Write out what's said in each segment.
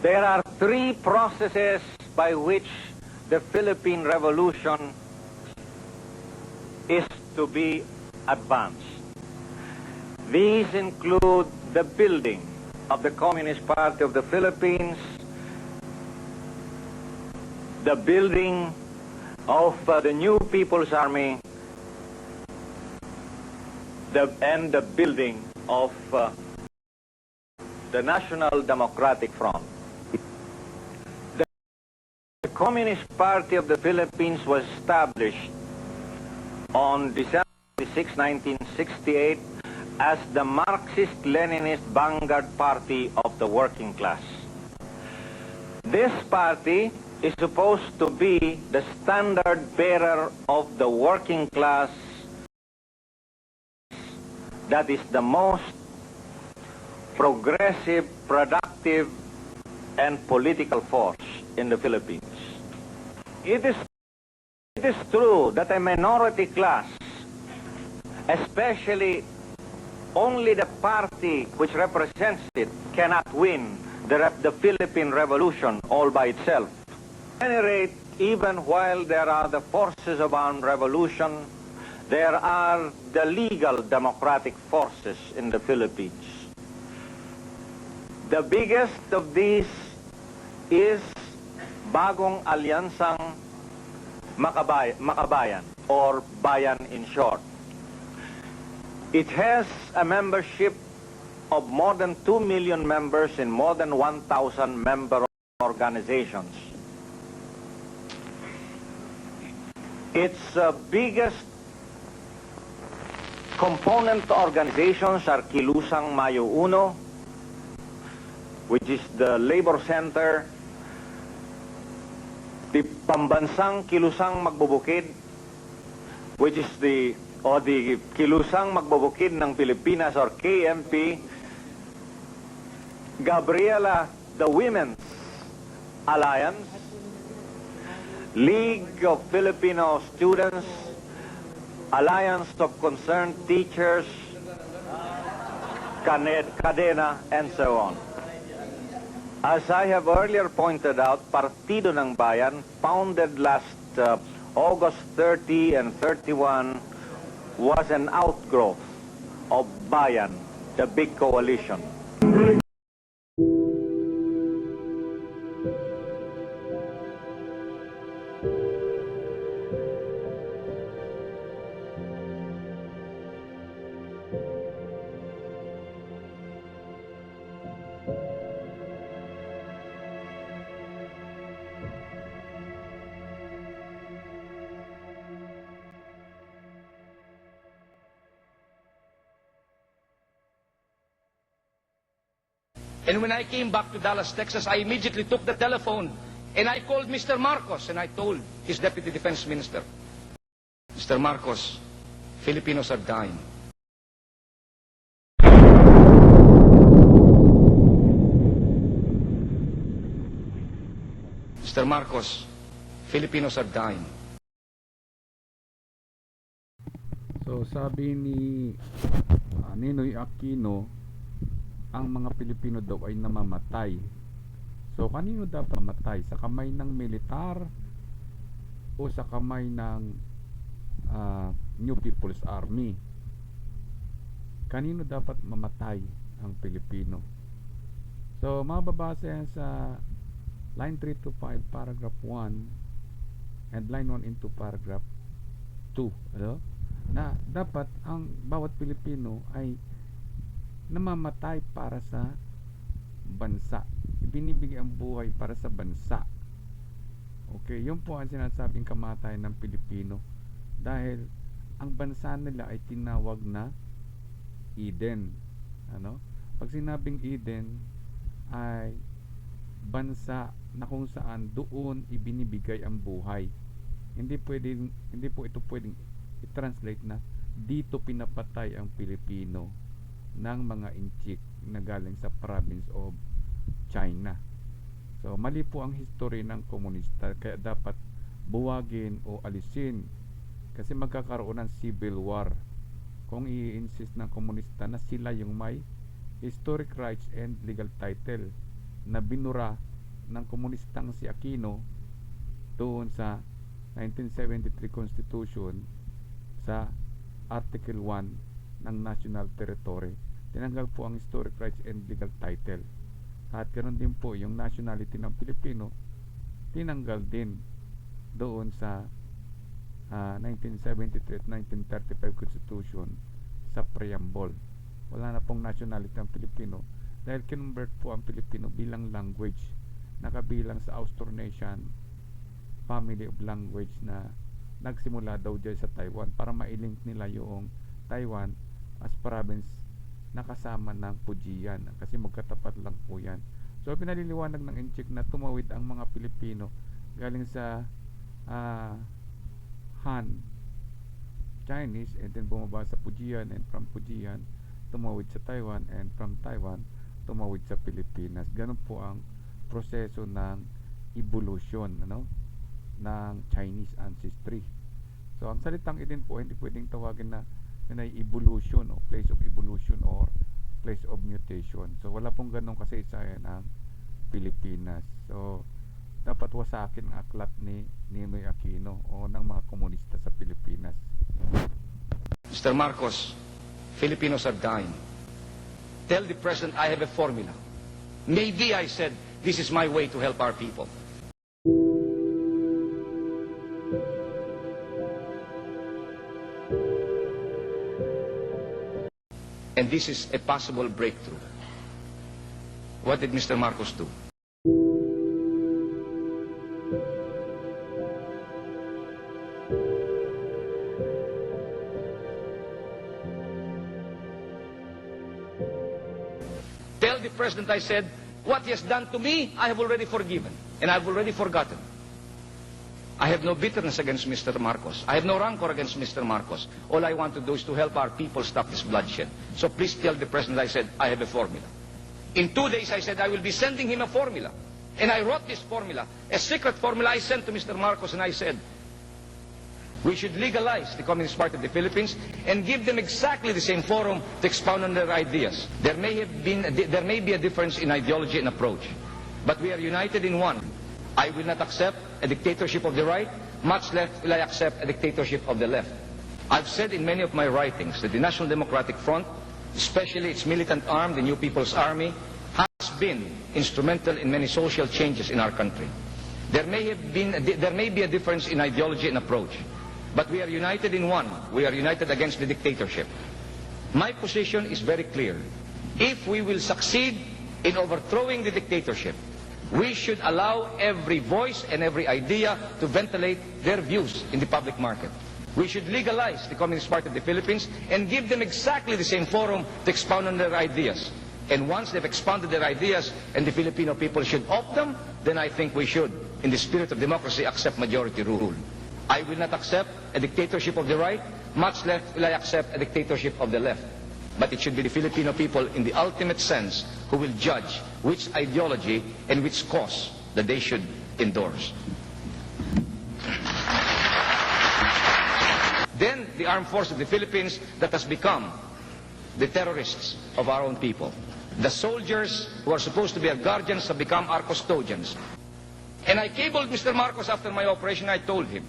There are three processes by which the Philippine Revolution is to be advanced. These include the building of the Communist Party of the Philippines, the building of the new People's Army, and the building of the National Democratic Front. The Communist Party of the Philippines was established on December 26, 1968 as the Marxist-Leninist vanguard party of the working class. This party is supposed to be the standard bearer of the working class that is the most progressive, productive, and political force in the Philippines. It is true that a minority class, especially only the party which represents it, cannot win the Philippine Revolution all by itself. At any rate, even while there are the forces of armed revolution, there are the legal democratic forces in the Philippines. The biggest of these is Bagong Alyansang Makabayan, or Bayan in short. It has a membership of more than 2 million members in more than 1,000 member organizations. Its biggest component organizations are Kilusang Mayo Uno, which is the labor center, the Pambansang Kilusang Magbubukid, which is the Kilusang Magbubukid ng Pilipinas, or KMP, Gabriela, the Women's Alliance, League of Filipino Students, Alliance of Concerned Teachers, Cadena, and so on. As I have earlier pointed out, Partido ng Bayan, founded last August 30 and 31, was an outgrowth of Bayan, the big coalition. And when I came back to Dallas, Texas, I immediately took the telephone and I called Mr. Marcos and I told his Deputy Defense Minister, Mr. Marcos, Filipinos are dying. Mr. Marcos, Filipinos are dying. So sabi ni Ninoy Aquino, ang mga Pilipino daw ay namamatay. So kanino dapat mamatay? Sa kamay ng militar o sa kamay ng New People's Army? Kanino dapat mamatay ang Pilipino? So mababasa yan sa line 3 to 5 paragraph 1 and line 1 into paragraph 2, na dapat ang bawat Pilipino ay namamatay para sa bansa, ibinibigay ang buhay para sa bansa. Okay, yun po ang sinasabing kamatayan ng Pilipino, dahil ang bansa nila ay tinawag na Eden. Pag sinabing Eden ay bansa na kung saan doon ibinibigay ang buhay. Hindi po ito pwedeng i-translate na dito pinapatay ang Pilipino ng mga inchik na galing sa province of China. So mali po ang history ng komunista, kaya dapat buwagin o alisin, kasi magkakaroon ng civil war kung i-insist ng komunista na sila yung may historic rights and legal title na binura ng komunistang si Aquino doon sa 1973 Constitution sa Article 1 ng National Territory. Tinanggal po ang historic rights and legal title. At ganoon din po yung nationality ng Pilipino, tinanggal din doon sa 1973 at 1935 Constitution sa preamble. Wala na pong nationality ng Pilipino dahil kinonvert po ang Pilipino bilang language, nakabilang sa Austronician family of language na nagsimula daw dyan sa Taiwan para mailink nila yung Taiwan as province na kasama ng Fujian kasi magkatapat lang po yan. So pinaliliwanag ng Inchik na tumawid ang mga Pilipino galing sa Han Chinese and then bumaba sa Fujian, and from Fujian tumawid sa Taiwan, and from Taiwan tumawid sa Pilipinas. Ganun po ang proseso ng evolution ng Chinese ancestry. So ang salitang idin po hindi pwedeng tawagin na evolution o place of evolution or place of mutation. So wala pong ganong kasaysayan ang Pilipinas. So dapat wasakin ang aklat ni NINOY Aquino o ng mga komunista sa Pilipinas. Mr. Marcos, Filipinos are dying. Tell the President I have a formula. Maybe I said this is my way to help our people. And this is a possible breakthrough. What did Mr. Marcos do? Tell the President I said, what he has done to me, I have already forgiven. And I have already forgotten. I have no bitterness against Mr. Marcos. I have no rancor against Mr. Marcos. All I want to do is to help our people stop this bloodshed. So please tell the President I said, I have a formula. In 2 days I said I will be sending him a formula. And I wrote this formula, a secret formula I sent to Mr. Marcos, and I said, we should legalize the Communist Party of the Philippines and give them exactly the same forum to expound on their ideas. There may be a difference in ideology and approach, but we are united in one. I will not accept a dictatorship of the right, much less will I accept a dictatorship of the left. I've said in many of my writings that the National Democratic Front, especially its militant arm, the New People's Army, has been instrumental in many social changes in our country. There may be a difference in ideology and approach, but we are united in one. We are united against the dictatorship. My position is very clear. If we will succeed in overthrowing the dictatorship, we should allow every voice and every idea to ventilate their views in the public market. We should legalize the Communist Party of the Philippines and give them exactly the same forum to expound on their ideas. And once they've expounded their ideas and the Filipino people should opt them, then I think we should, in the spirit of democracy, accept majority rule. I will not accept a dictatorship of the right, much less will I accept a dictatorship of the left. But it should be the Filipino people in the ultimate sense who will judge which ideology and which cause that they should endorse. Then the armed force of the Philippines that has become the terrorists of our own people. The soldiers who are supposed to be our guardians have become our custodians. And I cabled Mr. Marcos after my operation. I told him,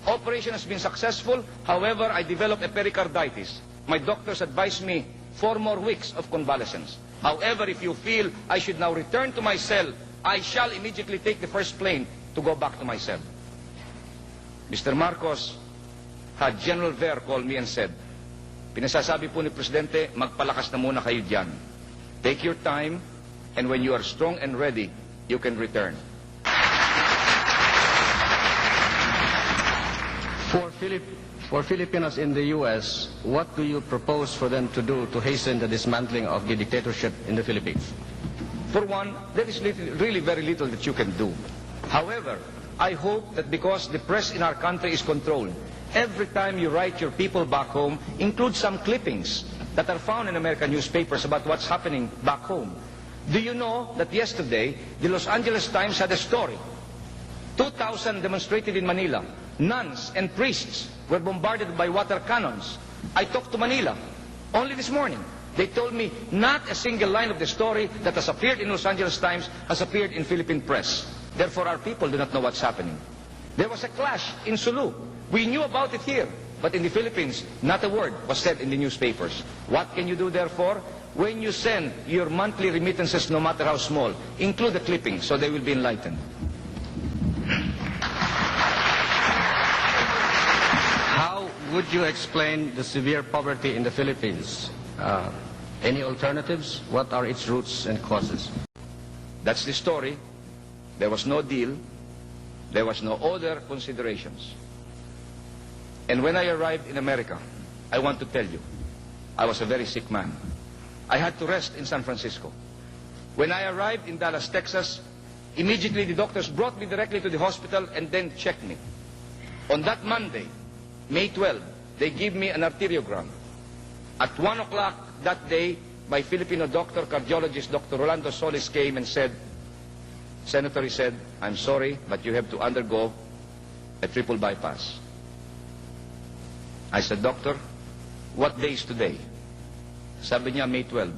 operation has been successful, however, I developed a pericarditis. My doctors advised me 4 more weeks of convalescence. However, if you feel I should now return to my cell, I shall immediately take the first plane to go back to my cell. Mr. Marcos had General Ver call me and said, pinasasabi po ni Presidente, magpalakas na muna kayo dyan. Take your time, and when you are strong and ready, you can return. For Filipinos in the U.S., what do you propose for them to do to hasten the dismantling of the dictatorship in the Philippines? For one, there is really very little that you can do. However, I hope that because the press in our country is controlled, every time you write your people back home, include some clippings that are found in American newspapers about what's happening back home. Do you know that yesterday, the Los Angeles Times had a story. 2,000 demonstrated in Manila. Nuns and priests were bombarded by water cannons. I talked to Manila only this morning. They told me not a single line of the story that has appeared in Los Angeles Times has appeared in Philippine press. Therefore, our people do not know what's happening. There was a clash in Sulu. We knew about it here. But in the Philippines, not a word was said in the newspapers. What can you do, therefore? When you send your monthly remittances, no matter how small, include the clippings so they will be enlightened. How would you explain the severe poverty in the Philippines? Any alternatives? What are its roots and causes? That's the story. There was no deal. There was no other considerations. And when I arrived in America, I want to tell you, I was a very sick man. I had to rest in San Francisco. When I arrived in Dallas, Texas, immediately the doctors brought me directly to the hospital and then checked me. On that Monday, May 12, they gave me an arteriogram. At 1 o'clock that day, my Filipino doctor, cardiologist, Dr. Rolando Solis, came and said, Senator, he said, I'm sorry, but you have to undergo a triple bypass. I said, Doctor, what day is today? Sabi niya, May 12.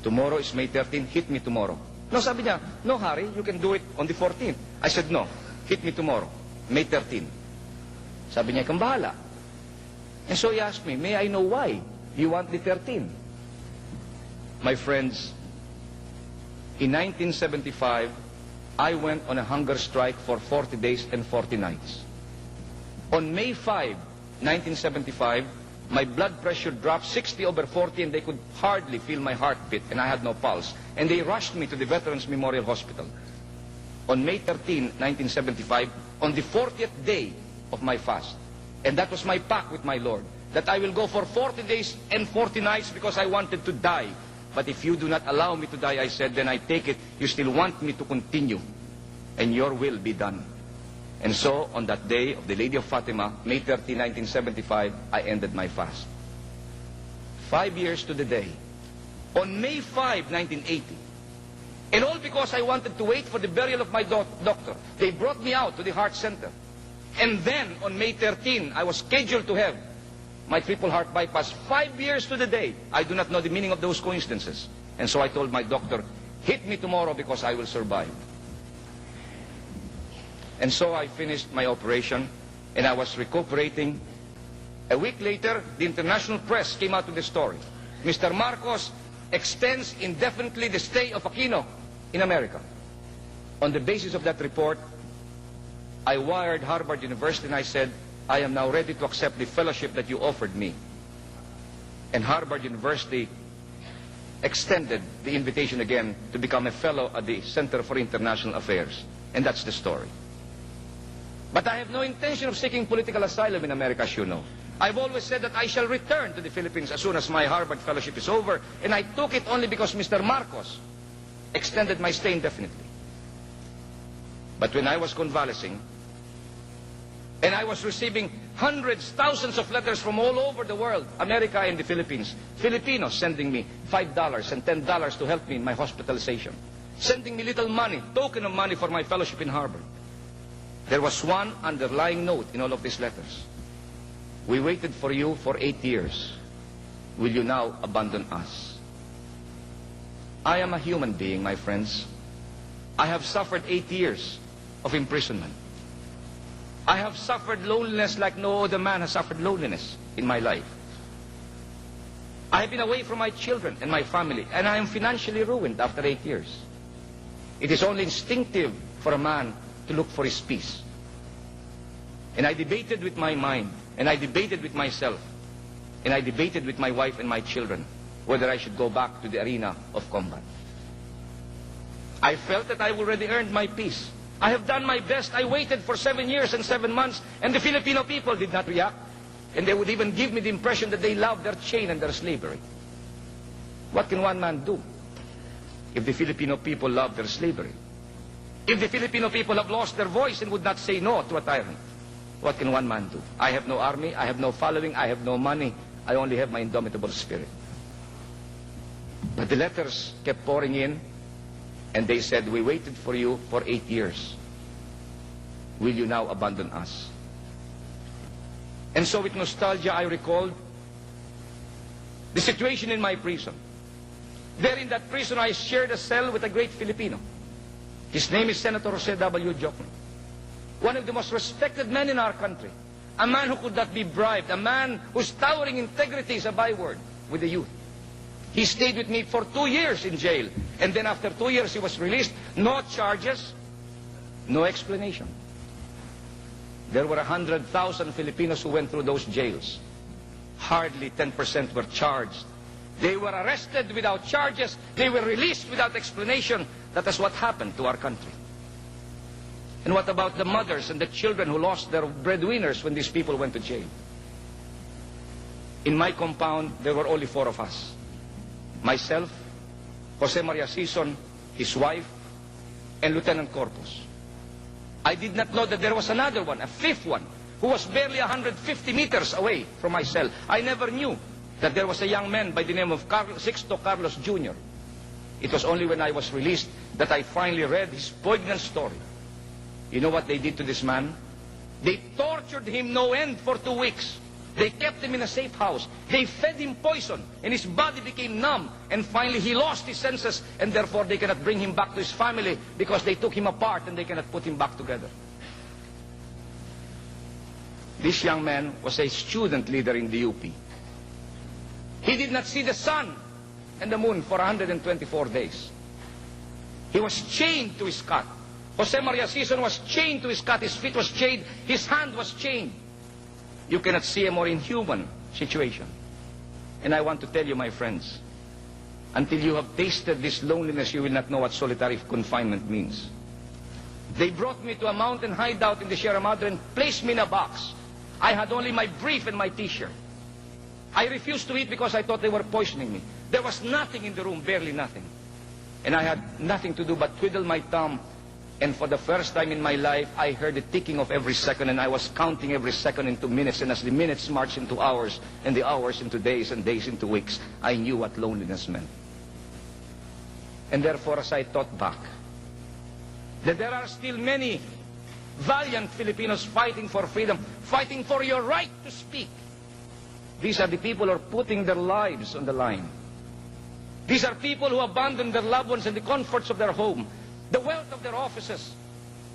Tomorrow is May 13, hit me tomorrow. No, sabi niya, no hurry, you can do it on the 14th. I said, no, hit me tomorrow, May 13. Sabi niya, kang bahala. And so he asked me, may I know why you want the 13? My friends, in 1975, I went on a hunger strike for 40 days and 40 nights. On May 5, 1975, my blood pressure dropped 60/40 and they could hardly feel my heartbeat and I had no pulse. And they rushed me to the Veterans Memorial Hospital. On May 13, 1975, on the 40th day of my fast, and that was my pact with my Lord, that I will go for 40 days and 40 nights because I wanted to die. But if you do not allow me to die, I said, then I take it, you still want me to continue, and your will be done. And so, on that day of the Lady of Fatima, May 30, 1975, I ended my fast. 5 years to the day. On May 5, 1980, and all because I wanted to wait for the burial of my doctor, they brought me out to the heart center. And then, on May 13, I was scheduled to have my triple heart bypass. 5 years to the day. I do not know the meaning of those coincidences. And so I told my doctor, hit me tomorrow because I will survive. And so I finished my operation, and I was recuperating. A week later, the international press came out with the story. Mr. Marcos extends indefinitely the stay of Aquino in America. On the basis of that report, I wired Harvard University and I said, I am now ready to accept the fellowship that you offered me. And Harvard University extended the invitation again to become a fellow at the Center for International Affairs. And that's the story. But I have no intention of seeking political asylum in America, as you know. I've always said that I shall return to the Philippines as soon as my Harvard fellowship is over, and I took it only because Mr. Marcos extended my stay indefinitely. But when I was convalescing, and I was receiving hundreds, thousands of letters from all over the world, America and the Philippines, Filipinos sending me $5 and $10 to help me in my hospitalization, sending me little money, token of money for my fellowship in Harvard. There was one underlying note in all of these letters. We waited for you for 8 years. Will you now abandon us? I am a human being, my friends. I have suffered 8 years of imprisonment. I have suffered loneliness like no other man has suffered loneliness in my life. I have been away from my children and my family, and I am financially ruined after 8 years. It is only instinctive for a man to look for his peace. And I debated with my mind, and I debated with myself, and I debated with my wife and my children whether I should go back to the arena of combat. I felt that I already earned my peace. I have done my best. I waited for 7 years and 7 months, and the Filipino people did not react. And they would even give me the impression that they love their chain and their slavery. What can one man do if the Filipino people love their slavery? If the Filipino people have lost their voice and would not say no to a tyrant, what can one man do? I have no army, I have no following, I have no money, I only have my indomitable spirit. But the letters kept pouring in, and they said, we waited for you for 8 years. Will you now abandon us? And so with nostalgia, I recalled the situation in my prison. There in that prison, I shared a cell with a great Filipino. His name is Senator Jose W. Jokno, one of the most respected men in our country, a man who could not be bribed, a man whose towering integrity is a byword with the youth. He stayed with me for 2 years in jail, and then after 2 years he was released. No charges, no explanation. There were 100,000 Filipinos who went through those jails. Hardly 10% were charged. They were arrested without charges. They were released without explanation. That is what happened to our country. And what about the mothers and the children who lost their breadwinners when these people went to jail? In my compound, there were only 4 of us. Myself, Jose Maria Sison, his wife, and Lieutenant Corpus. I did not know that there was another one, a 5th one, who was barely 150 meters away from my cell. I never knew that there was a young man by the name of Sixto Carlos Jr. It was only when I was released that I finally read his poignant story. You know what they did to this man? They tortured him no end for 2 weeks. They kept him in a safe house. They fed him poison, and his body became numb. And finally, he lost his senses, and therefore they cannot bring him back to his family because they took him apart and they cannot put him back together. This young man was a student leader in the UP. He did not see the sun and the moon for 124 days. He was chained to his cot. Jose Maria Sison was chained to his cot. His feet was chained. His hand was chained. You cannot see a more inhuman situation. And I want to tell you, my friends, until you have tasted this loneliness, you will not know what solitary confinement means. They brought me to a mountain hideout in the Sierra Madre and placed me in a box. I had only my brief and my t-shirt. I refused to eat because I thought they were poisoning me. There was nothing in the room, barely nothing. And I had nothing to do but twiddle my thumb. And for the first time in my life, I heard the ticking of every second, and I was counting every second into minutes. And as the minutes marched into hours, and the hours into days, and days into weeks, I knew what loneliness meant. And therefore, as I thought back, that there are still many valiant Filipinos fighting for freedom, fighting for your right to speak. These are the people who are putting their lives on the line. These are people who abandon their loved ones and the comforts of their home, the wealth of their offices,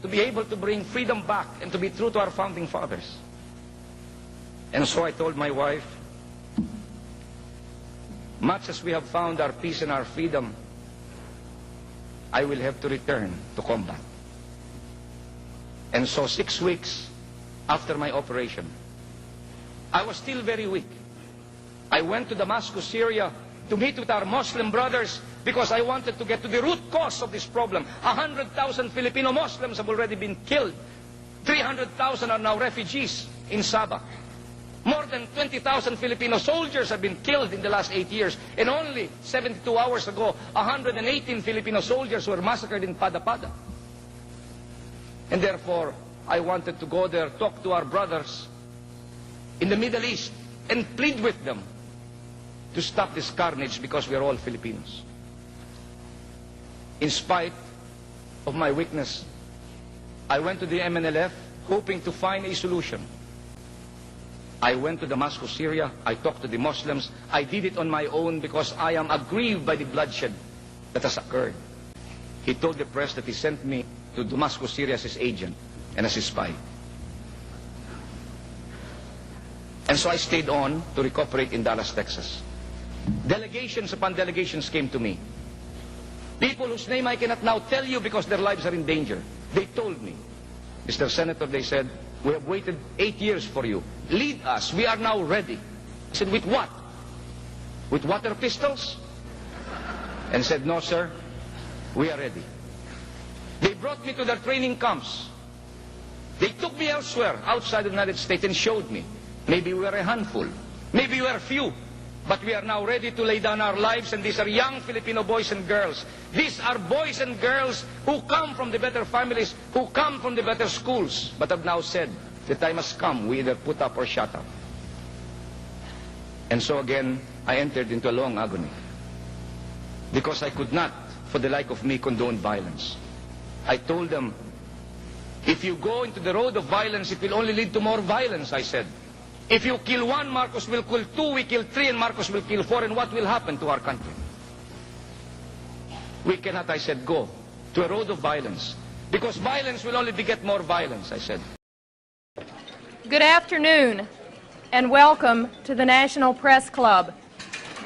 to be able to bring freedom back and to be true to our founding fathers. And so I told my wife, much as we have found our peace and our freedom, I will have to return to combat. And so 6 weeks after my operation, I was still very weak. I went to Damascus, Syria, to meet with our Muslim brothers because I wanted to get to the root cause of this problem. 100,000 Filipino Muslims have already been killed. 300,000 are now refugees in Sabah. More than 20,000 Filipino soldiers have been killed in the last 8 years. And only 72 hours ago, 118 Filipino soldiers were massacred in Pada-Pada. And therefore, I wanted to go there, talk to our brothers in the Middle East, and plead with them to stop this carnage because we are all Filipinos. In spite of my weakness, I went to the MNLF hoping to find a solution. I went to Damascus, Syria. I talked to the Muslims. I did it on my own because I am aggrieved by the bloodshed that has occurred. He told the press that he sent me to Damascus, Syria as his agent and as his spy. And so I stayed on to recuperate in Dallas, Texas. Delegations upon delegations came to me. People whose name I cannot now tell you because their lives are in danger. They told me, Mr. Senator, they said, we have waited 8 years for you. Lead us. We are now ready. I said, with what? With water pistols? And said, no, sir, we are ready. They brought me to their training camps. They took me elsewhere, outside the United States, and showed me. Maybe we are a handful. Maybe we are few. But we are now ready to lay down our lives, and these are young Filipino boys and girls. These are boys and girls who come from the better families, who come from the better schools, but have now said, the time has come, we either put up or shut up. And so again, I entered into a long agony. Because I could not, for the like of me, condone violence. I told them, if you go into the road of violence, it will only lead to more violence, I said. If you kill one, Marcos will kill two, we kill three, and Marcos will kill four, and what will happen to our country? We cannot, I said, go to a road of violence, because violence will only beget more violence, I said. Good afternoon, and welcome to the National Press Club.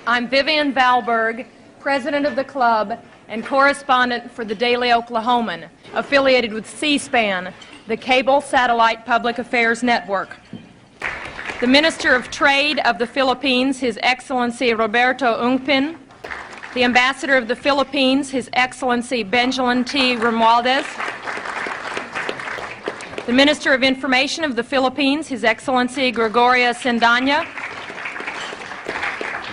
I'm Vivian Valberg, president of the club and correspondent for the Daily Oklahoman, affiliated with C-SPAN, the cable satellite public affairs network. The Minister of Trade of the Philippines, His Excellency Roberto Ungpin, the Ambassador of the Philippines, His Excellency Benjamin T. Romualdez, the Minister of Information of the Philippines, His Excellency Gregoria Sendanya,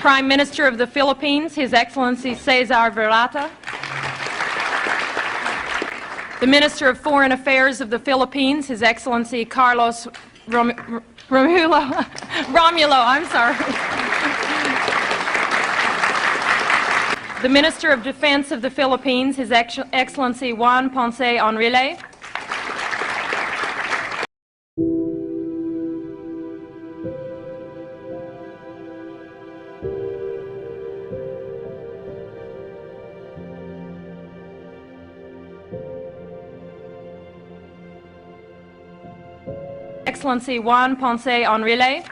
Prime Minister of the Philippines, His Excellency Cesar Virata, the Minister of Foreign Affairs of the Philippines, His Excellency Carlos Romulo, I'm sorry. The Minister of Defense of the Philippines, His Excellency Juan Ponce Enrile, Excellency Juan Ponce Enrile,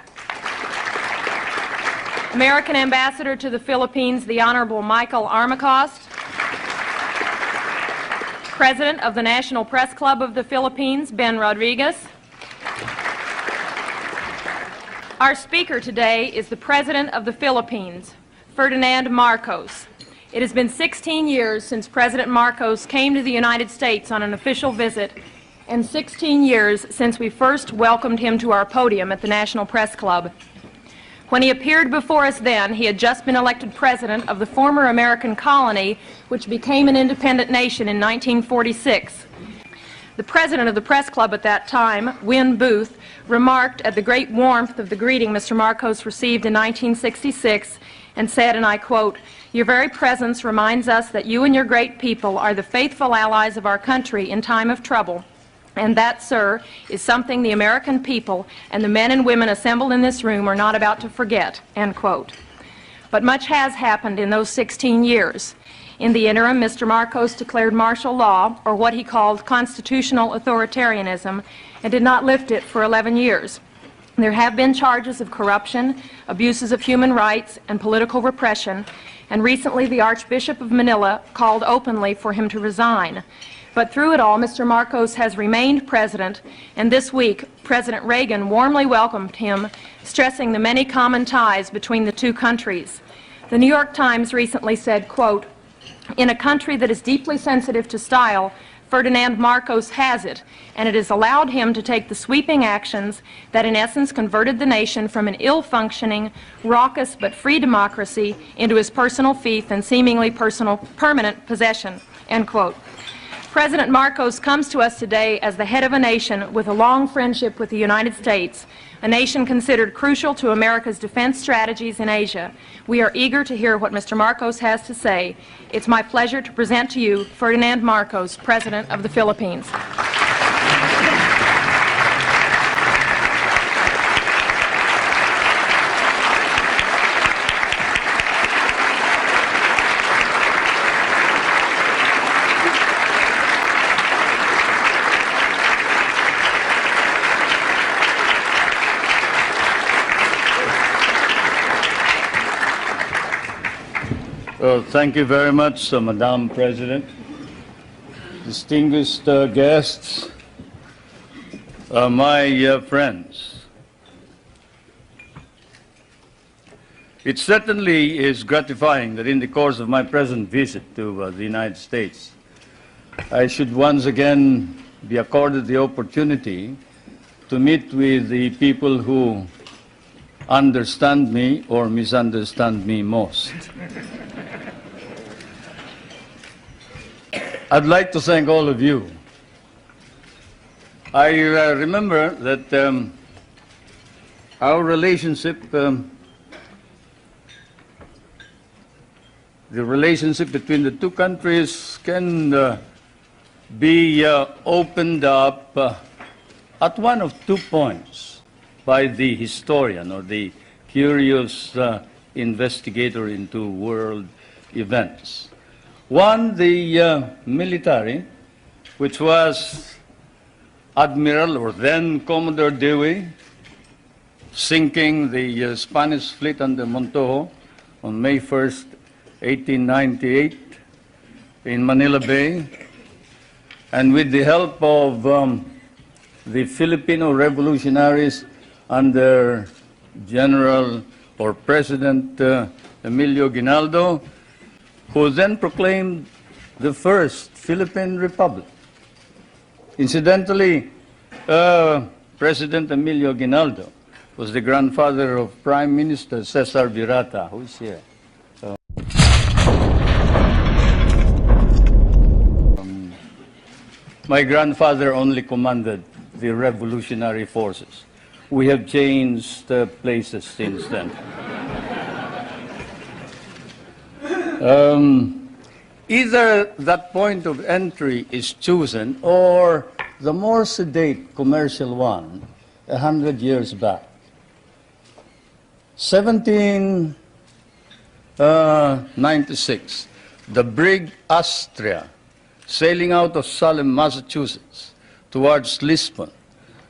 American Ambassador to the Philippines, the Honorable Michael Armacost, President of the National Press Club of the Philippines, Ben Rodriguez. Our speaker today is the President of the Philippines, Ferdinand Marcos. It has been 16 years since President Marcos came to the United States on an official visit, and 16 years since we first welcomed him to our podium at the National Press Club. When he appeared before us then, he had just been elected president of the former American colony, which became an independent nation in 1946. The president of the press club at that time, Win Booth, remarked at the great warmth of the greeting Mr. Marcos received in 1966 and said, and I quote, "Your very presence reminds us that you and your great people are the faithful allies of our country in time of trouble. And that, sir, is something the American people and the men and women assembled in this room are not about to forget," end quote. But much has happened in those 16 years. In the interim, Mr. Marcos declared martial law, or what he called constitutional authoritarianism, and did not lift it for 11 years. There have been charges of corruption, abuses of human rights, and political repression, and recently the Archbishop of Manila called openly for him to resign. But through it all, Mr. Marcos has remained president, and this week, President Reagan warmly welcomed him, stressing the many common ties between the two countries. The New York Times recently said, quote, "In a country that is deeply sensitive to style, Ferdinand Marcos has it, and it has allowed him to take the sweeping actions that in essence converted the nation from an ill-functioning, raucous but free democracy into his personal fief and seemingly permanent possession," end quote. President Marcos comes to us today as the head of a nation with a long friendship with the United States, a nation considered crucial to America's defense strategies in Asia. We are eager to hear what Mr. Marcos has to say. It's my pleasure to present to you Ferdinand Marcos, President of the Philippines. Well, thank you very much, Madam President. Distinguished guests, my friends. It certainly is gratifying that in the course of my present visit to the United States, I should once again be accorded the opportunity to meet with the people who understand me or misunderstand me most. I'd like to thank all of you. I remember that our relationship, the relationship between the two countries can be opened up at one of 2 points. by the historian or the curious investigator into world events. One, the military, which was Admiral or then Commodore Dewey, sinking the Spanish fleet under Montojo on May 1st, 1898 in Manila Bay, and with the help of the Filipino revolutionaries under General or President Emilio Aguinaldo, who then proclaimed the first Philippine Republic. Incidentally, President Emilio Aguinaldo was the grandfather of Prime Minister Cesar Virata, who is here. My grandfather only commanded the revolutionary forces. We have changed places since then. Either that point of entry is chosen or the more sedate commercial one 100 years back. 1796, the brig Austria, sailing out of Salem, Massachusetts, towards Lisbon,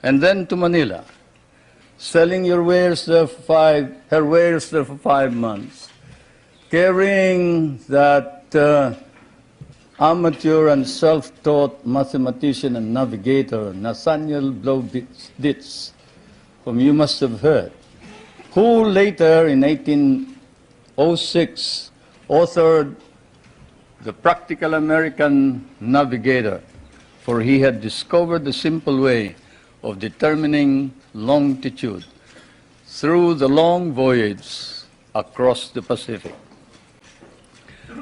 and then to Manila, selling her wares there for 5 months, carrying that amateur and self-taught mathematician and navigator, Nathaniel Blow-Ditz, whom you must have heard, who later, in 1806, authored The Practical American Navigator, for he had discovered the simple way of determining longitude through the long voyage across the Pacific.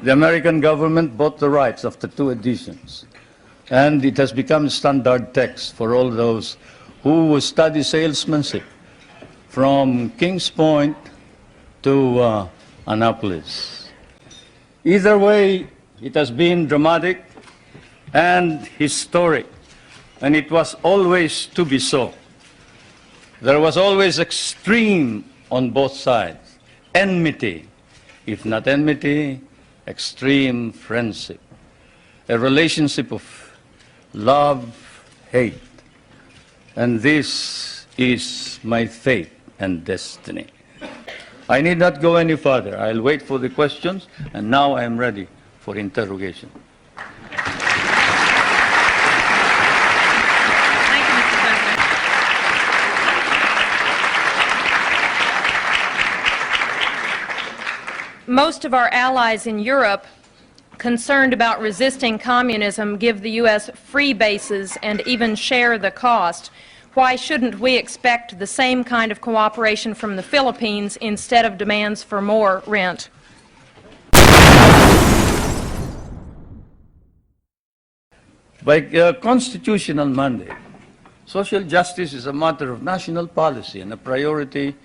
The American government bought the rights after 2 editions, and it has become standard text for all those who study salesmanship from Kings Point to Annapolis. Either way, it has been dramatic and historic, and it was always to be so. There was always extreme on both sides, enmity, if not enmity, extreme friendship, a relationship of love, hate. And this is my fate and destiny. I need not go any further. I'll wait for the questions, and now I am ready for interrogation. Thank you, Mr. President. Most of our allies in Europe, concerned about resisting communism, give the U.S. free bases and even share the cost. Why shouldn't we expect the same kind of cooperation from the Philippines instead of demands for more rent? By constitutional mandate, social justice is a matter of national policy and a priority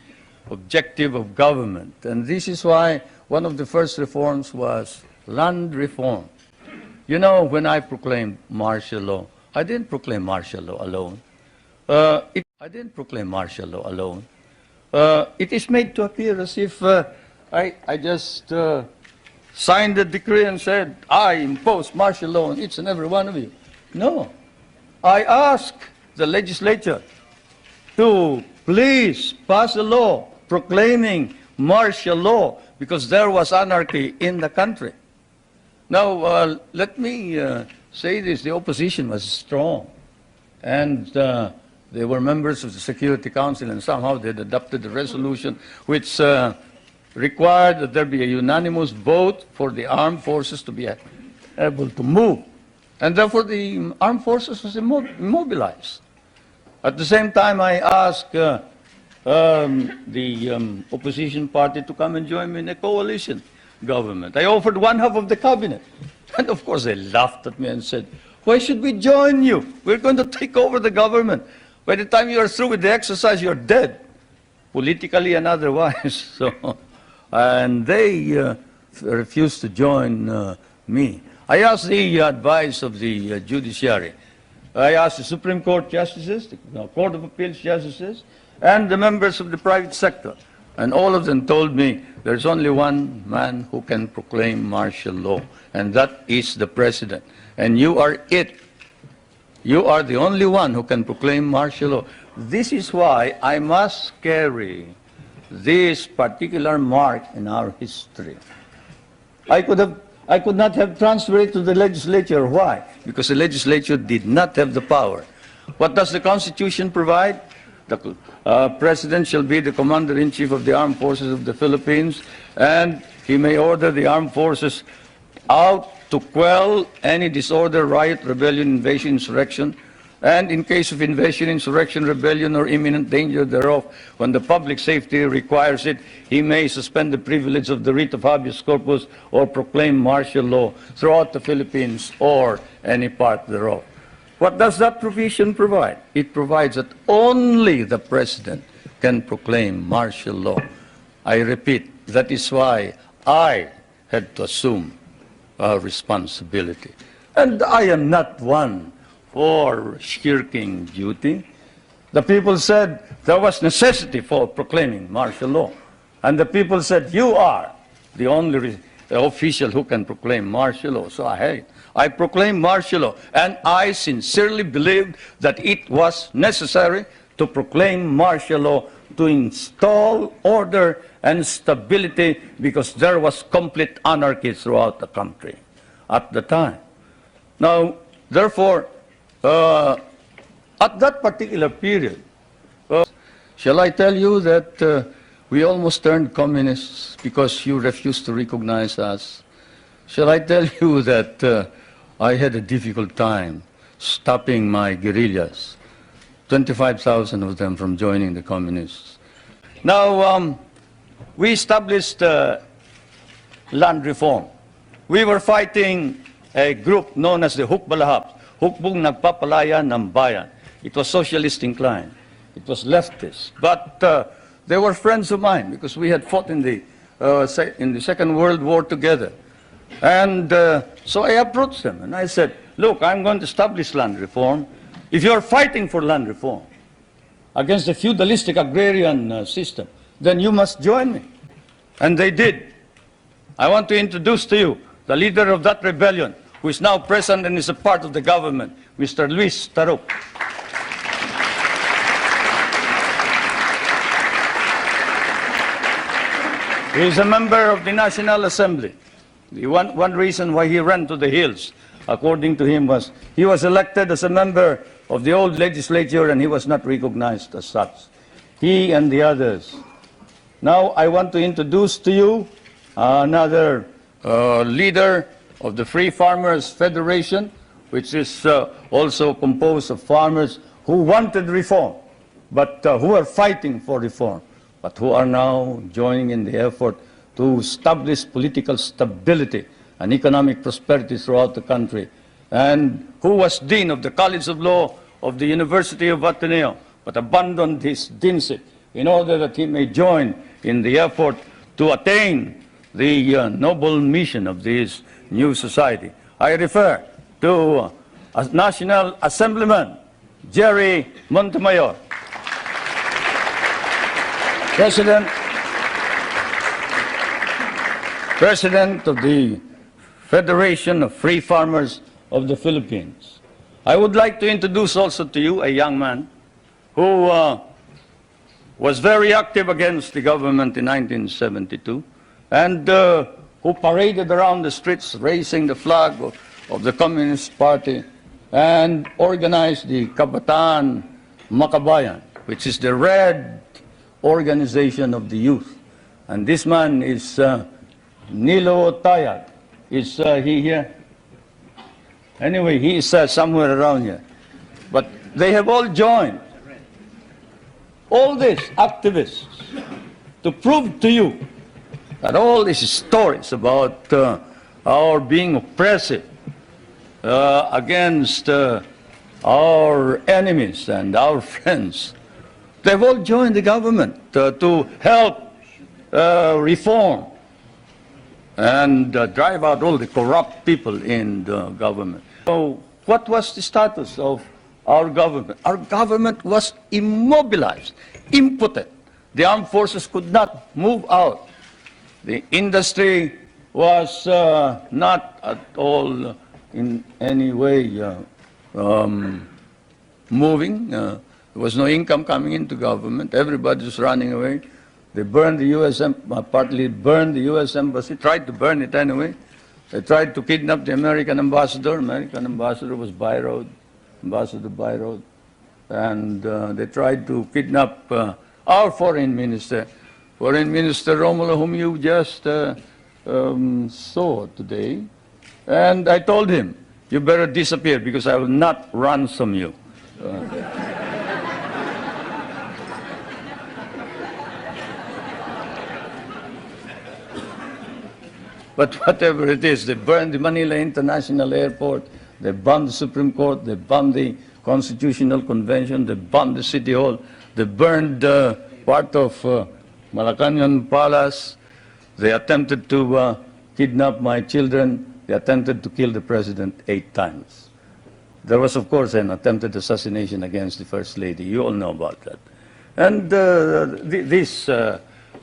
objective of government. And this is why one of the first reforms was land reform. You know, when I proclaimed martial law, I didn't proclaim martial law alone. It is made to appear as if I just signed the decree and said, I impose martial law on each and every one of you. No. I asked the legislature to please pass a law proclaiming martial law because there was anarchy in the country. Now, let me say this. The opposition was strong, and they were members of the Security Council, and somehow they had adopted a resolution which required that there be a unanimous vote for the armed forces to be able to move. And therefore, the armed forces was immobilized. At the same time, I asked the opposition party to come and join me in a coalition government. I offered one half of the cabinet. And of course, they laughed at me and said, why should we join you? We're going to take over the government. By the time you are through with the exercise, you're dead, politically and otherwise. So, and they refused to join me. I asked the advice of the judiciary I asked the Supreme Court justices, the Court of Appeals justices, and the members of the private sector. And all of them told me there's only one man who can proclaim martial law, and that is the President. And you are it. You are the only one who can proclaim martial law. This is why I must carry this particular mark in our history. I could not have transferred it to the legislature. Why? Because the legislature did not have the power. What does the Constitution provide? The President shall be the Commander-in-Chief of the Armed Forces of the Philippines, and he may order the armed forces out to quell any disorder, riot, rebellion, invasion, insurrection, and in case of invasion, insurrection, rebellion, or imminent danger thereof, when the public safety requires it, he may suspend the privilege of the writ of habeas corpus or proclaim martial law throughout the Philippines or any part thereof. What does that provision provide? It provides that only the President can proclaim martial law. I repeat, that is why I had to assume responsibility. And I am not one for shirking duty. The people said there was necessity for proclaiming martial law. And the people said, you are the only official who can proclaim martial law. So I proclaimed martial law, and I sincerely believed that it was necessary to proclaim martial law to install order and stability, because there was complete anarchy throughout the country at the time. Now, therefore, at that particular period, shall I tell you that we almost turned communists because you refused to recognize us? Shall I tell you that I had a difficult time stopping my guerrillas, 25,000 of them, from joining the communists? Now, we established land reform. We were fighting a group known as the Hukbalahap, Hukbong Nagpapalaya ng Bayan. It was socialist inclined. It was leftist. But they were friends of mine because we had fought in the Second World War together. And so I approached them and I said, look, I'm going to establish land reform. If you're fighting for land reform against the feudalistic agrarian system, then you must join me. And they did. I want to introduce to you the leader of that rebellion, who is now present and is a part of the government, Mr. Luis Taruk. He is a member of the National Assembly. One reason why he ran to the hills, according to him, was he was elected as a member of the old legislature and he was not recognized as such. He and the others. Now I want to introduce to you another leader of the Free Farmers Federation, which is also composed of farmers who wanted reform, but who are fighting for reform, but who are now joining in the effort to establish political stability and economic prosperity throughout the country, and who was Dean of the College of Law of the University of Ateneo, but abandoned his deanship in order that he may join in the effort to attain the noble mission of this new society. I refer to National Assemblyman Jerry Montemayor, President of the Federation of Free Farmers of the Philippines. I would like to introduce also to you a young man who was very active against the government in 1972 and who paraded around the streets raising the flag of the Communist Party and organized the Kabataan Makabayan, which is the red organization of the youth. And this man is Nilo Tayag. Is he here? Anyway, he is somewhere around here. But they have all joined, all these activists, to prove to you that all these stories about our being oppressive against our enemies and our friends, they've all joined the government to help reform and drive out all the corrupt people in the government. So what was the status of our government. Our government was immobilized, impotent. The armed forces could not move out. The industry was not at all in any way moving. There was no income coming into government. Everybody was running away. They burned the U.S. Partly burned the U.S. embassy, tried to burn it anyway. They tried to kidnap the American ambassador. American ambassador was Byroad, Ambassador Byroad. And they tried to kidnap our foreign minister, Romulo, whom you just saw today. And I told him, you better disappear because I will not ransom you. But whatever it is, they burned the Manila International Airport, they bombed the Supreme Court, they bombed the Constitutional Convention, they bombed the City Hall, they burned part of Malacañang Palace, they attempted to kidnap my children, they attempted to kill the President 8 times. There was, of course, an attempted assassination against the First Lady. You all know about that. And this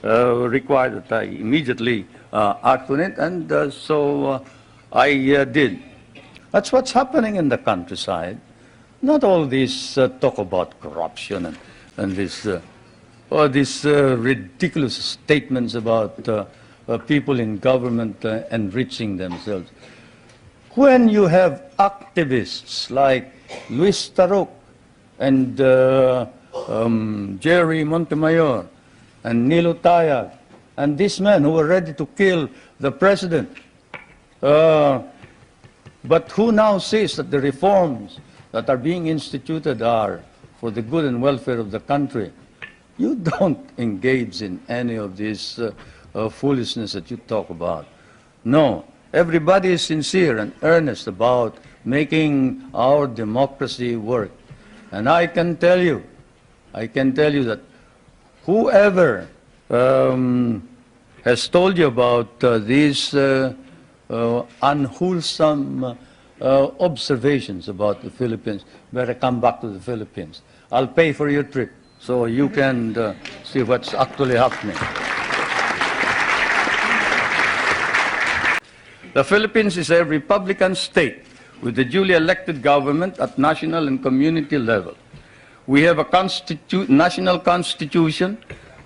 required that I immediately act on it, and so I did. That's what's happening in the countryside. Not all this talk about corruption and this, or these ridiculous statements about people in government enriching themselves. When you have activists like Luis Tarok and Jerry Montemayor and Nilo Tayag, and these men who were ready to kill the president, but who now says that the reforms that are being instituted are for the good and welfare of the country, you don't engage in any of this foolishness that you talk about. No, everybody is sincere and earnest about making our democracy work. And I can tell you that whoever has told you about these unwholesome observations about the Philippines, better come back to the Philippines. I'll pay for your trip so you can see what's actually happening. The Philippines is a republican state with a duly elected government at national and community level. We have a national constitution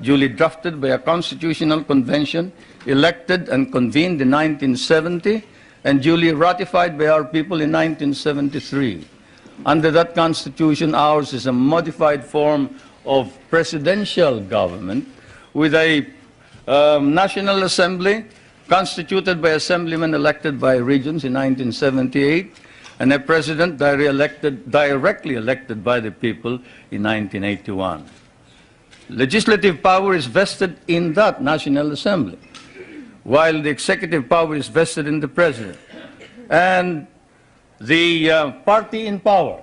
duly drafted by a constitutional convention, elected and convened in 1970, and duly ratified by our people in 1973. Under that constitution, ours is a modified form of presidential government with a National Assembly constituted by assemblymen elected by regions in 1978, and a president directly elected by the people in 1981. Legislative power is vested in that National Assembly, while the executive power is vested in the president. And the party in power,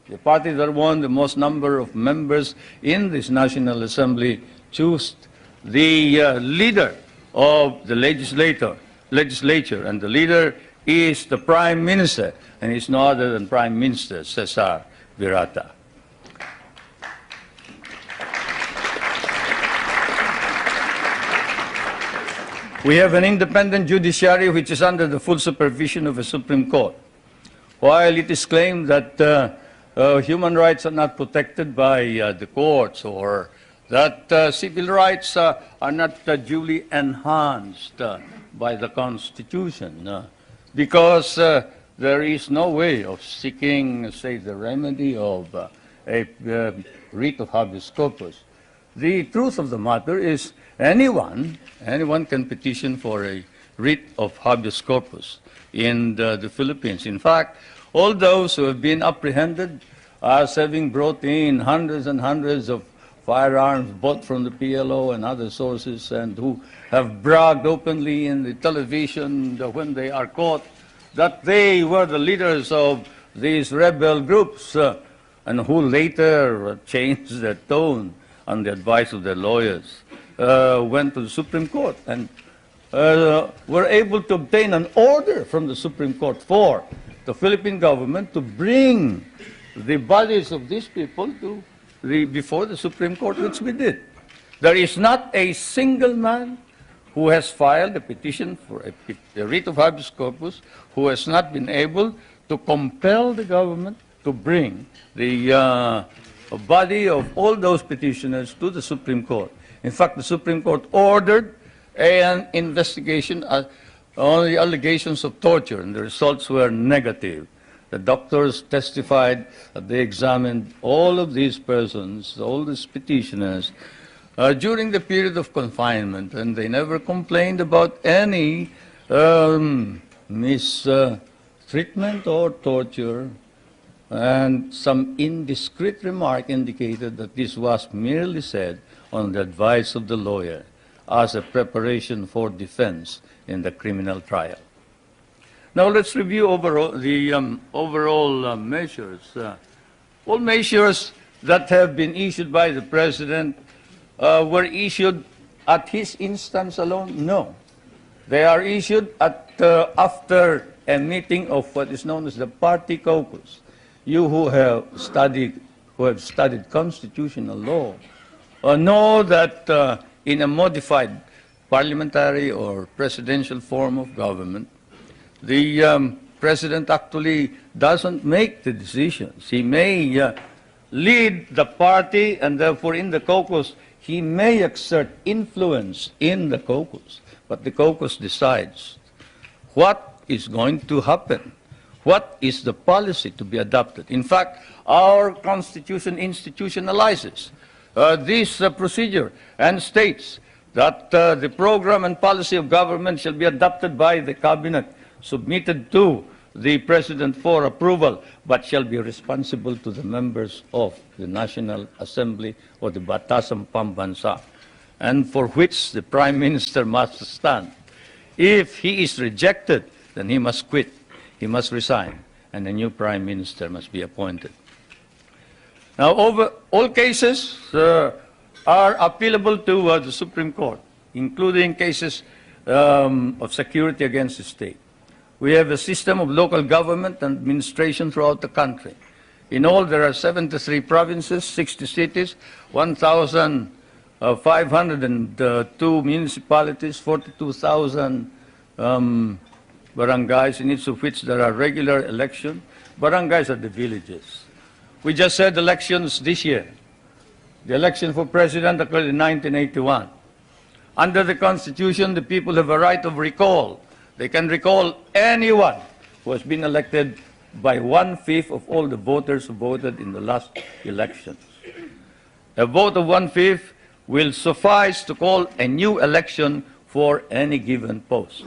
the party that won the most number of members in this National Assembly, choose the leader of the legislature, and the leader is the Prime Minister, and he's no other than Prime Minister Cesar Virata. We have an independent judiciary which is under the full supervision of a Supreme Court. While it is claimed that human rights are not protected by the courts, or that civil rights are not duly enhanced by the Constitution, because there is no way of seeking, say, the remedy of a writ of habeas corpus. The truth of the matter is anyone can petition for a writ of habeas corpus in the Philippines. In fact, all those who have been apprehended as having brought in hundreds and hundreds of firearms bought from the PLO and other sources, and who have bragged openly in the television when they are caught that they were the leaders of these rebel groups, and who later changed their tone on the advice of their lawyers, went to the Supreme Court and were able to obtain an order from the Supreme Court for the Philippine government to bring the bodies of these people before the Supreme Court, which we did. There is not a single man who has filed a petition for a writ of habeas corpus who has not been able to compel the government to bring the body of all those petitioners to the Supreme Court. In fact, the Supreme Court ordered an investigation on the allegations of torture, and the results were negative. The doctors testified that they examined all of these persons, all these petitioners, during the period of confinement, and they never complained about any mistreatment or torture, and some indiscreet remark indicated that this was merely said on the advice of the lawyer as a preparation for defense in the criminal trial. Now let's review the overall measures. All measures that have been issued by the President were issued at his instance alone? No. They are issued after a meeting of what is known as the party caucus. You who have studied constitutional law know that in a modified parliamentary or presidential form of government, the President actually doesn't make the decisions. He may lead the party, and therefore in the caucus he may exert influence in the caucus, but the caucus decides what is going to happen, what is the policy to be adopted. In fact, our Constitution institutionalizes this procedure and states that the program and policy of government shall be adopted by the cabinet, submitted to the President for approval, but shall be responsible to the members of the National Assembly or the Batasang Pambansa, and for which the Prime Minister must stand. If he is rejected, then he must quit, he must resign, and a new Prime Minister must be appointed. Now, all cases are appealable to the Supreme Court, including cases of security against the state. We have a system of local government and administration throughout the country. In all, there are 73 provinces, 60 cities, 1,502 municipalities, 42,000 barangays, in each of which there are regular elections. Barangays are the villages. We just had elections this year. The election for president occurred in 1981. Under the Constitution, the people have a right of recall. They can recall anyone who has been elected by 1/5 of all the voters who voted in the last elections. A vote of 1/5 will suffice to call a new election for any given post.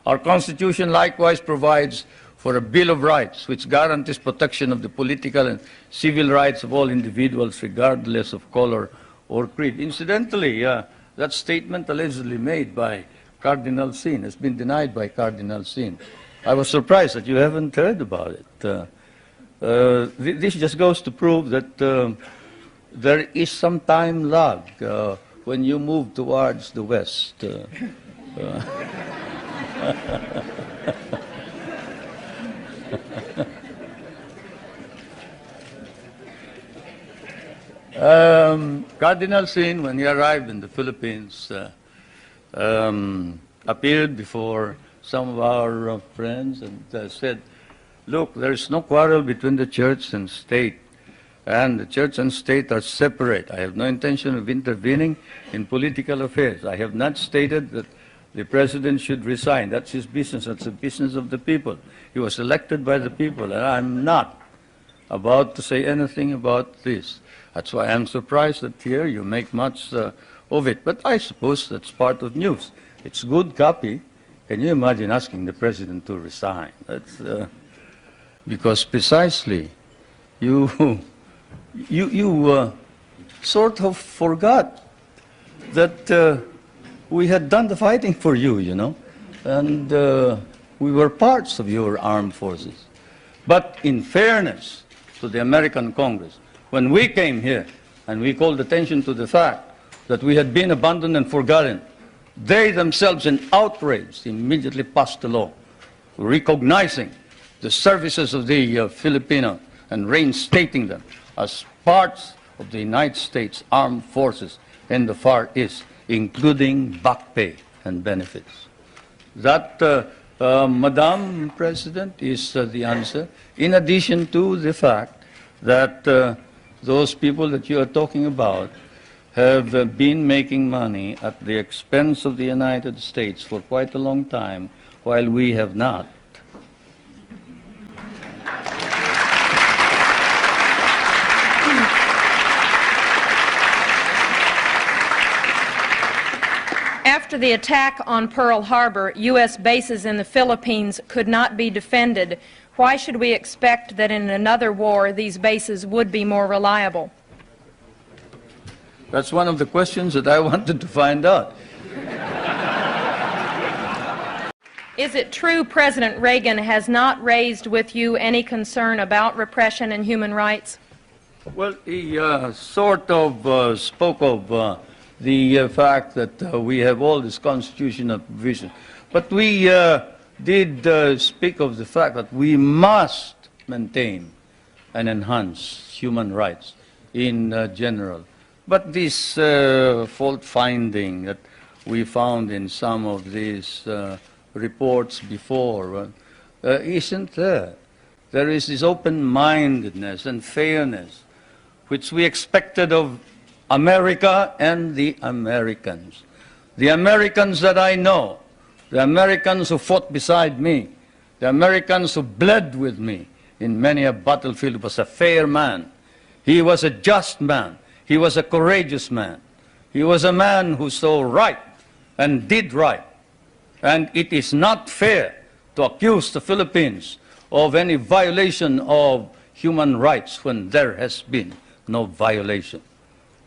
Our Constitution likewise provides for a Bill of Rights, which guarantees protection of the political and civil rights of all individuals, regardless of color or creed. Incidentally, that statement allegedly made by Cardinal Sin has been denied by Cardinal Sin. I was surprised that you haven't heard about it. This just goes to prove that there is some time lag when you move towards the West. Cardinal Sin, when he arrived in the Philippines, appeared before some of our friends and said, look, there is no quarrel between the church and state, and the church and state are separate. I have no intention of intervening in political affairs. I have not stated that the president should resign. That's his business. That's the business of the people. He was elected by the people, and I'm not about to say anything about this. That's why I'm surprised that here you make much of it. But I suppose that's part of news. It's good copy. Can you imagine asking the president to resign? That's because precisely you sort of forgot that we had done the fighting for you, you know, and we were parts of your armed forces. But in fairness to the American Congress, when we came here and we called attention to the fact that we had been abandoned and forgotten, they themselves, in outrage, immediately passed a law recognizing the services of the Filipino and reinstating them as parts of the United States Armed Forces in the Far East, including back pay and benefits. That, Madam President, is the answer, in addition to the fact that those people that you are talking about have been making money at the expense of the United States for quite a long time, while we have not. After the attack on Pearl Harbor, U.S. bases in the Philippines could not be defended. Why should we expect that in another war these bases would be more reliable? That's one of the questions that I wanted to find out. Is it true President Reagan has not raised with you any concern about repression and human rights? Well, he sort of spoke of the fact that we have all this constitutional provision. But we did speak of the fact that we must maintain and enhance human rights in general. But this fault finding that we found in some of these reports before isn't there. There is this open-mindedness and fairness which we expected of America and the Americans. The Americans that I know, the Americans who fought beside me, the Americans who bled with me in many a battlefield, was a fair man. He was a just man. He was a courageous man. He was a man who saw right and did right. And it is not fair to accuse the Philippines of any violation of human rights when there has been no violation.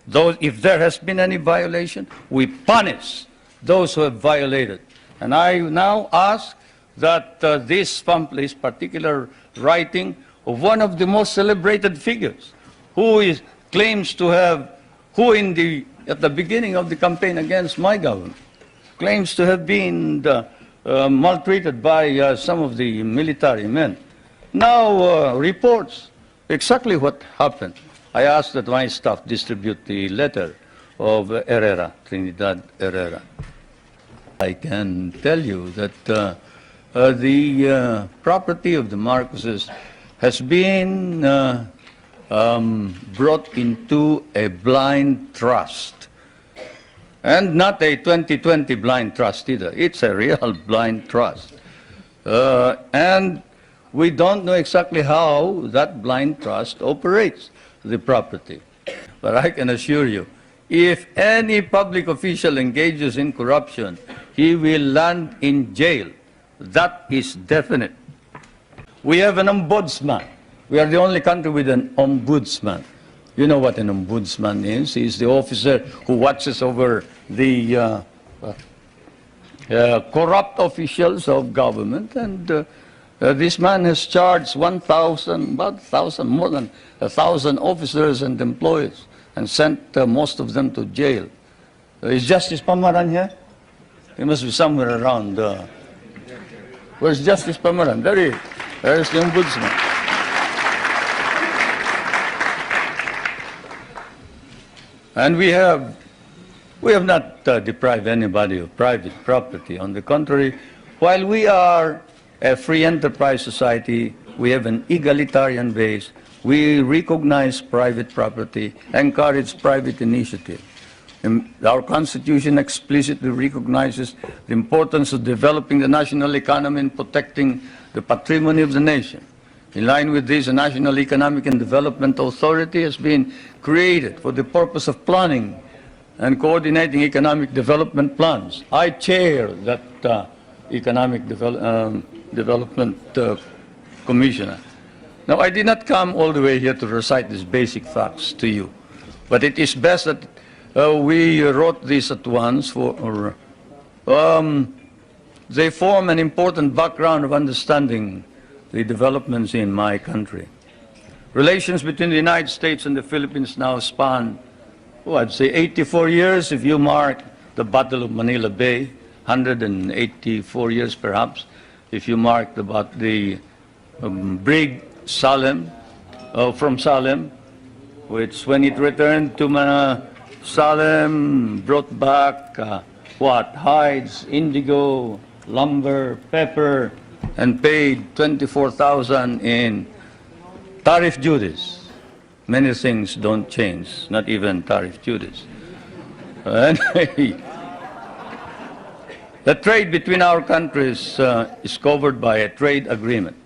Though if there has been any violation, we punish those who have violated. And I now ask that this particular writing of one of the most celebrated figures, who claims to have, at the beginning of the campaign against my government, claims to have been maltreated by some of the military men, now reports exactly what happened. I asked that my staff distribute the letter of Herrera, Trinidad Herrera. I can tell you that the property of the Marcoses has been brought into a blind trust. And not a 2020 blind trust either. It's a real blind trust. And we don't know exactly how that blind trust operates the property. But I can assure you, if any public official engages in corruption, he will land in jail. That is definite. We have an ombudsman. We are the only country with an ombudsman. You know what an ombudsman is? He's the officer who watches over the corrupt officials of government. And this man has charged more than 1,000 officers and employees and sent most of them to jail. Is Justice Pamaran here? He must be somewhere around. Where's Justice Pamaran? There he is. There's the ombudsman. And we have not deprived anybody of private property. On the contrary, while we are a free enterprise society, we have an egalitarian base. We recognize private property, encourage private initiative. And our Constitution explicitly recognizes the importance of developing the national economy and protecting the patrimony of the nation. In line with this, a National Economic and Development Authority has been created for the purpose of planning and coordinating economic development plans. I chair that Economic Development Commissioner. Now, I did not come all the way here to recite these basic facts to you, but it is best that we wrote this at once, they form an important background of understanding the developments in my country. Relations between the United States and the Philippines now span, I'd say 84 years if you mark the Battle of Manila Bay, 184 years perhaps if you mark the Brig Salem, from Salem, which when it returned to Salem brought back hides, indigo, lumber, pepper, and paid $24,000 in tariff duties. Many things don't change, not even tariff duties. Anyway, the trade between our countries is covered by a trade agreement.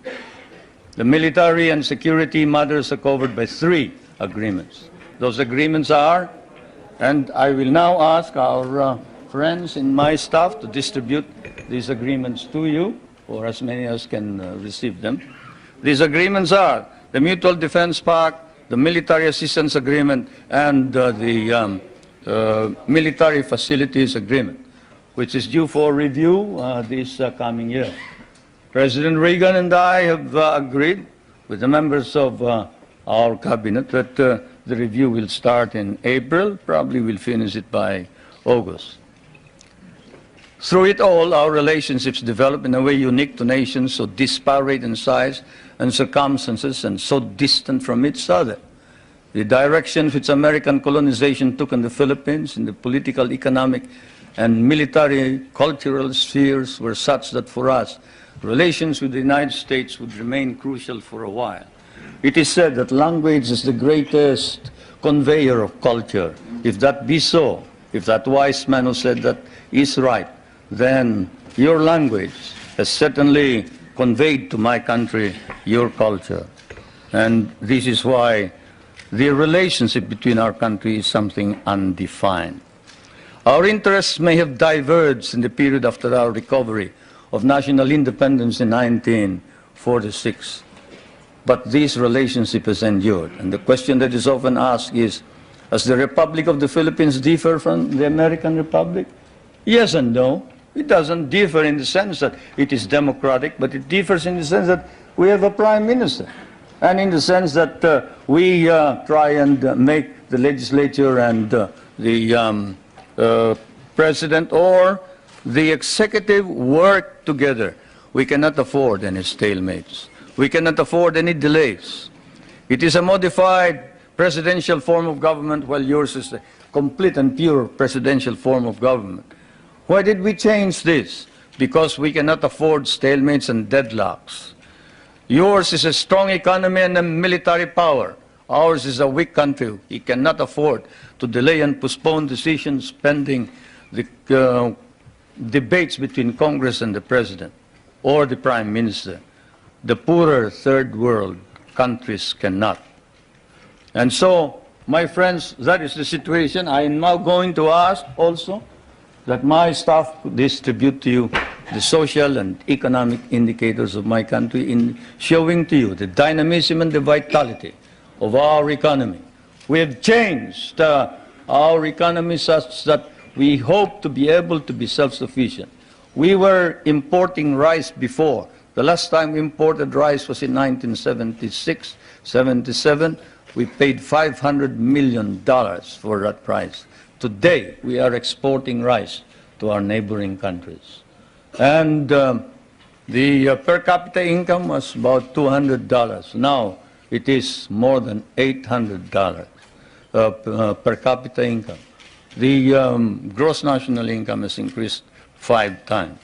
The military and security matters are covered by 3 agreements. Those agreements are, and I will now ask our friends in my staff to distribute these agreements to you, or as many as can receive them. These agreements are the Mutual Defense Pact, the Military Assistance Agreement, and the Military Facilities Agreement, which is due for review this coming year. President Reagan and I have agreed with the members of our cabinet that the review will start in April, probably we'll finish it by August. Through it all, our relationships develop in a way unique to nations so disparate in size and circumstances and so distant from each other. The direction which American colonization took in the Philippines in the political, economic, and military, cultural spheres were such that for us, relations with the United States would remain crucial for a while. It is said that language is the greatest conveyor of culture. If that be so, if that wise man who said that is right, then your language has certainly conveyed to my country your culture. And this is why the relationship between our countries is something undefined. Our interests may have diverged in the period after our recovery of national independence in 1946, but this relationship has endured. And the question that is often asked is, does the Republic of the Philippines differ from the American Republic? Yes and no. It doesn't differ in the sense that it is democratic, but it differs in the sense that we have a prime minister, and in the sense that we try and make the legislature and the president or the executive work together. We cannot afford any stalemates. We cannot afford any delays. It is a modified presidential form of government, while yours is a complete and pure presidential form of government. Why did we change this? Because we cannot afford stalemates and deadlocks. Yours is a strong economy and a military power. Ours is a weak country. We cannot afford to delay and postpone decisions pending the debates between Congress and the President or the Prime Minister. The poorer third world countries cannot. And so, my friends, that is the situation. I am now going to ask also that my staff distribute to you the social and economic indicators of my country in showing to you the dynamism and the vitality of our economy. We have changed our economy such that we hope to be able to be self-sufficient. We were importing rice before. The last time we imported rice was in 1976, 77. We paid $500 million for that price. Today, we are exporting rice to our neighboring countries. And the per capita income was about $200. Now, it is more than $800 per capita income. The gross national income has increased 5 times.